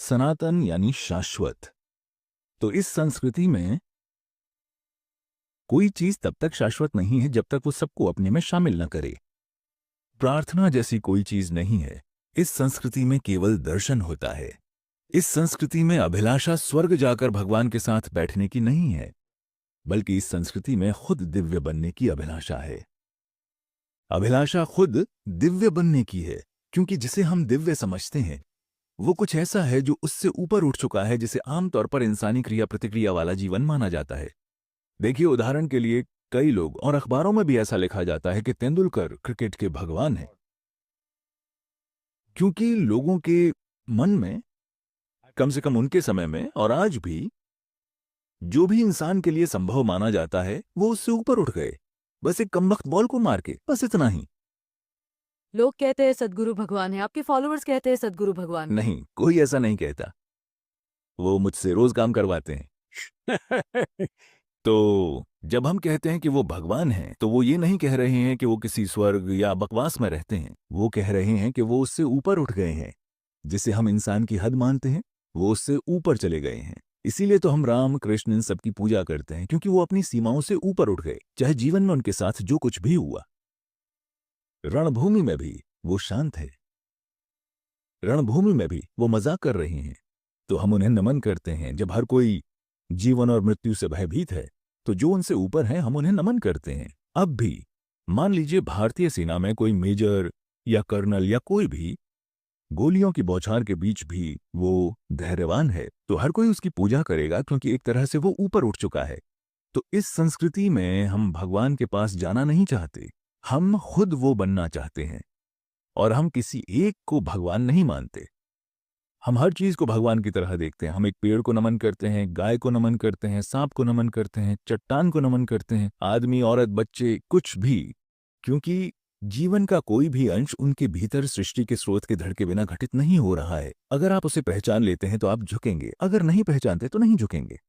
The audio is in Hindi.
सनातन यानी शाश्वत। तो इस संस्कृति में कोई चीज तब तक शाश्वत नहीं है जब तक वो सबको अपने में शामिल न करे। प्रार्थना जैसी कोई चीज नहीं है। इस संस्कृति में केवल दर्शन होता है। इस संस्कृति में अभिलाषा स्वर्ग जाकर भगवान के साथ बैठने की नहीं है, बल्कि इस संस्कृति में खुद दिव्य बनने की अभिलाषा है। अभिलाषा खुद दिव्य बनने की है, क्योंकि जिसे हम दिव्य समझते हैं वो कुछ ऐसा है जो उससे ऊपर उठ चुका है, जिसे आमतौर पर इंसानी क्रिया प्रतिक्रिया वाला जीवन माना जाता है। देखिए, उदाहरण के लिए कई लोग और अखबारों में भी ऐसा लिखा जाता है कि तेंदुलकर क्रिकेट के भगवान हैं, क्योंकि लोगों के मन में, कम से कम उनके समय में और आज भी, जो भी इंसान के लिए संभव माना जाता है वो उससे ऊपर उठ गए, बस एक कमबख्त बॉल को मार के, बस इतना ही। लोग कहते हैं सद्गुरु भगवान है, आपके फॉलोअर्स कहते हैं सद्गुरु भगवान है। नहीं, कोई ऐसा नहीं कहता। वो मुझसे रोज काम करवाते हैं। तो जब हम कहते हैं कि वो भगवान हैं, तो वो ये नहीं कह रहे हैं कि वो किसी स्वर्ग या बकवास में रहते हैं। वो कह रहे हैं कि वो उससे ऊपर उठ गए हैं। जिसे हम इंसान की हद मानते हैं, वो उससे ऊपर चले गए हैं। इसीलिए तो हम राम कृष्ण इन सब की पूजा करते हैं, क्योंकि वो अपनी सीमाओं से ऊपर उठ गए, चाहे जीवन में उनके साथ जो कुछ भी हुआ। रणभूमि में भी वो शांत है। रणभूमि में भी वो मजाक कर रहे हैं, तो हम उन्हें नमन करते हैं। जब हर कोई जीवन और मृत्यु से भयभीत है, तो जो उनसे ऊपर हैं हम उन्हें नमन करते हैं। अब भी मान लीजिए भारतीय सेना में कोई मेजर या कर्नल या कोई भी, गोलियों की बौछार के बीच भी वो धैर्यवान है, तो हर कोई उसकी पूजा करेगा, क्योंकि एक तरह से वो ऊपर उठ चुका है। तो इस संस्कृति में हम भगवान के पास जाना नहीं चाहते, हम खुद वो बनना चाहते हैं। और हम किसी एक को भगवान नहीं मानते। हम हर चीज को भगवान की तरह देखते हैं। हम एक पेड़ को नमन करते हैं, गाय को नमन करते हैं, सांप को नमन करते हैं, चट्टान को नमन करते हैं, आदमी, औरत, बच्चे, कुछ भी, क्योंकि जीवन का कोई भी अंश उनके भीतर सृष्टि के स्रोत के धड़ के बिना घटित नहीं हो रहा है। अगर आप उसे पहचान लेते हैं तो आप झुकेंगे, अगर नहीं पहचानते तो नहीं झुकेंगे।